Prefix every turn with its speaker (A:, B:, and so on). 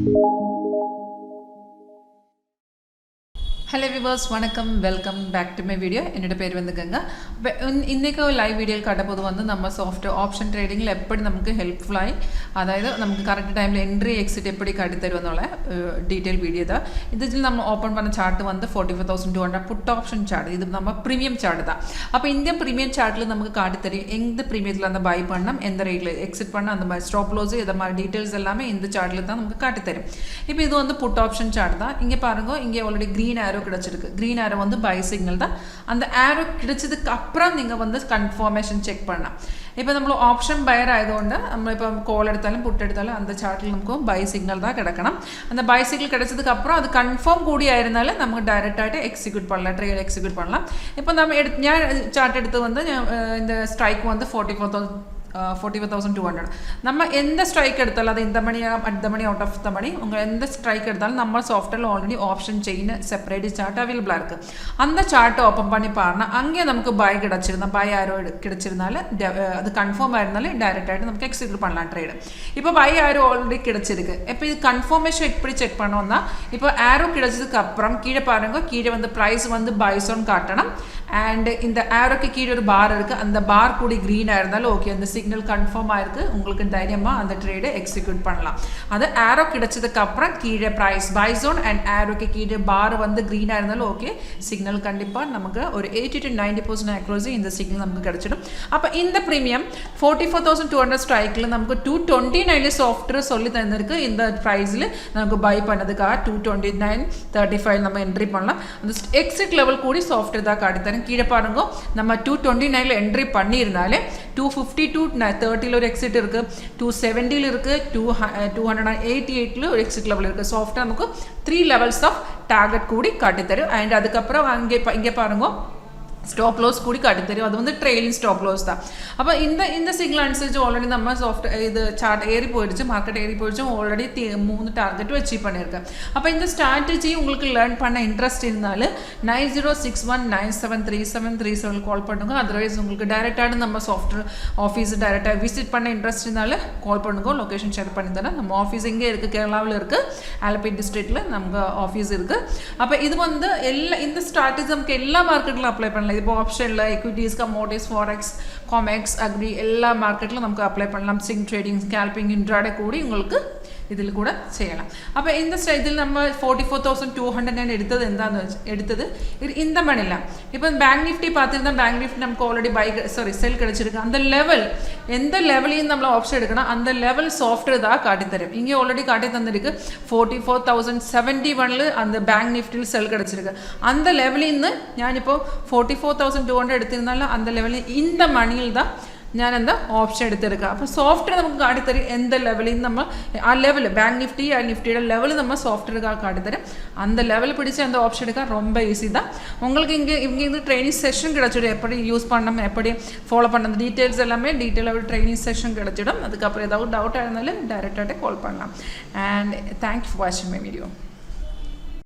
A: Hello viewers, வணக்கம், welcome back to my video. என்னோட பேர் வந்து கங்கா. இன்னைக்கு லைவ் வீடியோல காட்டப்போது வந்து நம்ம சாஃப்ட் ஆப்ஷன் ட்ரேடிங்ல எப்படி நமக்கு ஹெல்ப்ஃபுல் ஆയി അതായത് നമുക്ക് கரெக்ட் டைம்ல என்ட்ரி எக்ஸிட் எப்படி காட்டி தருவന്നുള്ള டீடைல் வீடியோ தான். இதில் நம்ம ஓபன் பண்ண சார்ட் வந்து 44200 புட் ஆப்ஷன் சார்ட். இது நம்ம பிரீமியம் சார்ட் தான். அப்ப இந்த பிரீமியம் சார்ட்ல நமக்கு காட்டி தரும் எந்த பிரீமியத்துல அந்த பை பண்ணணும், எந்த ரேட்ல எக்ஸிட் பண்ணணும், அந்த மாதிரி ஸ்டாப் லாஸ் இத மாதிரி டீடைல்ஸ் எல்லாமே இந்த சார்ட்ல தான் நமக்கு காட்டி தரும். இப்போ இது வந்து புட் ஆப்ஷன் சார்ட் தான். இங்க பாருங்க, இங்க ஆல்ரெடி green arrow கிடைச்சிருக்கு. green arrow வந்து buy signal தான். அந்த arrow கிடைச்சதுக்கு அப்புறம் நீங்க வந்து கன்ஃபர்மேஷன் செக் பண்ணலாம். இப்போ നമ്മൾ ഓപ്ഷൻ ബയർ ആയതുകൊണ്ട് നമ്മൾ ഇപ്പോൾ കോൾ എടുത്താലും പുട്ട് എടുത്താലും அந்த ചാർട്ടിൽ നമുക്ക് ബൈ സിഗ്നൽ தான் கிடைக்கணும். அந்த பை சிக்னல் கிடைச்சதுக்கு அப்புறம் அது கன்ஃபார்ம் கூடி ஆயிருந்தால நமக்கு டைரக்ட் ஆയിട്ട് எக்ஸிக்யூட் பண்ணலாம், ட்ரேட் எக்ஸிக்யூட் பண்ணலாம். இப்போ நம்ம ഞാൻ ചാർട്ട് എടുത്ത് வந்து இந்த ஸ்ட்ரைக் வந்து 44,200. நம்ம எந்த ஸ்ட்ரைக் எடுத்தாலும் அது இந்த மணி அடுத்த மணி அவுட் ஆஃப் த மணி உங்கள் எந்த ஸ்ட்ரைக் எடுத்தாலும் நம்ம சாஃப்ட்வேரில் already option chain separate chart அவைலபிளாக இருக்குது. அந்த சார்ட்டை ஓப்பன் பண்ணி பாருன்னா அங்கே நமக்கு பை கிடச்சிருந்தா பை ஆரோ கிடைச்சிருந்தாலும் அது கன்ஃபார்ம் ஆயிருந்தாலும் டைரெக்டாகிட்டு நமக்கு எக்ஸிக்யூட் பண்ணலாம் ட்ரேடு. இப்போ பை ஆரோ ஆல்ரெடி கிடைச்சிருக்கு. இப்போ இது கன்ஃபர்மேஷன் எப்படி செக் பண்ணோம்னா இப்போ ஆரோ கிடைச்சதுக்கு அப்புறம் கீழே பாருங்க, கீழே வந்து ப்ரைஸ் வந்து பைஸோன்னு காட்டணும். அண்ட் இந்த ஆரோக்கு கீழே ஒரு பார் இருக்குது. அந்த பார் கூடி க்ரீனாக இருந்தாலும் ஓகே, அந்த சிக்னல் கன்ஃபார்ம் ஆயிருக்கு, உங்களுக்கு தைரியமாக அந்த ட்ரேடை எக்ஸிக்யூட் பண்ணலாம். அது ஆரோ கிடைச்சதுக்கு அப்புறம் கீழே ப்ரைஸ் பை ஜோன் அண்ட் ஆரோக்கு கீழே பார் வந்து க்ரீனாக இருந்தாலும் ஓகே, சிக்னல் கண்டிப்பாக நமக்கு ஒரு 80 to 90% அக்ரோஸி இந்த சிக்னல் நமக்கு கிடைச்சிடும். அப்போ இந்த ப்ரீமியம் 44,200 ஸ்ட்ரைக்கில் நமக்கு 229 சாஃப்ட்வேர் சொல்லி தந்திருக்கு. இந்த ப்ரைஸில் நமக்கு பை பண்ணதுக்காக 229.35 நம்ம என்ட்ரி பண்ணலாம். அந்த எக்ஸிட் லெவல் கூடி சாஃப்ட்வேர் தான் காட்டித்தரேன். கீழே பாருங்க, நம்ம 229 என்ட்ரி பண்ணியிருந்தாலே 252.30 ஒரு எக்ஸிட் இருக்குது, 270 இருக்குது, 288 ஒரு எக்ஸிட் லெவல் இருக்குது. சாஃப்ட்வேர் நமக்கு 3 levels ஆஃப் டார்கெட் கூடி காட்டித்தரும். அண்ட் அதுக்கப்புறம் இங்கே பாருங்க ஸ்டாப் லாஸ் கூடி காட்டி தரும். அது வந்து ட்ரெயிலிங் ஸ்டாப் லாஸ் தான். அப்போ இந்த சிக்னல் அனுசரிச்சு ஆல்ரெடி நம்ம இது சார்ட் ஏறி போயிடுச்சு, மார்க்கெட் ஏறி போயிடுச்சு, ஆல்ரெடி 3 டார்கெட்டும் அச்சீவ் பண்ணியிருக்கேன். அப்போ இந்த ஸ்ட்ராட்டஜி உங்களுக்கு லேர்ன் பண்ண இன்ட்ரெஸ்ட் இருந்தாலும் 9061973737 கால் பண்ணுங்க. அதர்வைஸ் உங்களுக்கு டைரெக்டாக நம்ம சாஃப்ட்வேர் ஆஃபீஸ் டைரெக்டாக விசிட் பண்ண இன்ட்ரெஸ்ட் இருந்தாலும் கால் பண்ணுங்க. லொக்கேஷன் ஷேர் பண்ணி தரேன். நம்ம ஆஃபீஸ் எங்கே இருக்குது, கேரளாவில் இருக்குது, ஆலப்பி டிஸ்ட்ரிக்டில் நமக்கு ஆஃபீஸ் இருக்குது. அப்போ இது வந்து இந்த ஸ்ட்ராட்டஜி நமக்கு எல்லா மார்க்கெட்டிலும் அப்ளை பண்ணலாம். இப்போ ஆப்ஷனில் எக்விட்டிஸ், கமோடிட்டிஸ், ஃபாரெக்ஸ், காமெக்ஸ், அக்ரி எல்லா மார்க்கெட்டிலும் நமக்கு அப்ளை பண்ணலாம். சிங் ட்ரேடிங், ஸ்கேல்பிங், இன்ட்ராடே கூடி உங்களுக்கு இதில் கூட செய்யலாம். அப்போ இந்த இதில் நம்ம 44,200 எடுத்தது இந்த மணில. இப்போ பேங்க் நிஃப்டி பார்த்துருந்தா பேங்க் நிஃப்டி நமக்கு ஆல்ரெடி செல் கிடைச்சிருக்கு. அந்த லெவல் எந்த லெவலையும் நம்ம ஆப்ஷன் எடுக்கணும், அந்த லெவல் சாஃப்ட்வேர் தான் காட்டி தரும். இங்கே ஆல்ரெடி காட்டி தந்திருக்கு 44,071 அந்த பேங்க் நிஃப்டியில் செல் கிடைச்சிருக்கு. அந்த லெவலில் இருந்து ഞാനിപ്പോൾ 44,200 എടുത്തിരുന്നാലും அந்த லெவலில் இந்த மணியில் தான் ഞാൻ എന്താ ഓപ്ഷൻ എടുത്തെടുക്കുക. അപ്പോൾ സോഫ്റ്റ്വെയർ നമുക്ക് കാട്ടിത്തരും എന്ത് ലെവലിൽ നമ്മൾ ആ ലെവൽ பேங்க் நிஃப்டி நிஃப்டியோட லெவல் நம்ம சாஃப்ட்வேர் காட்டித்தரும். அந்த லெவல் பிடிச்சி அந்த ஆப்ஷன் எடுக்க ரொம்ப ஈஸி தான். உங்களுக்கு இங்கே ட்ரைனிங் செஷன் கிடைச்சிடும், எப்படி யூஸ் பண்ணணும், எப்படி ஃபாலோ பண்ணணும், டீட்டெயில்ஸ் எல்லாமே டீட்டெயிலாக ஒரு ட்ரைனிங் செஷன் கிடைச்சிடும். அதுக்கப்புறம் ஏதாவது டவுட்டாக இருந்தாலும் டைரெக்டாக கால் பண்ணலாம். அண்ட் தேங்க்யூ ஃபார் வாட்சிங் மை வீடியோ.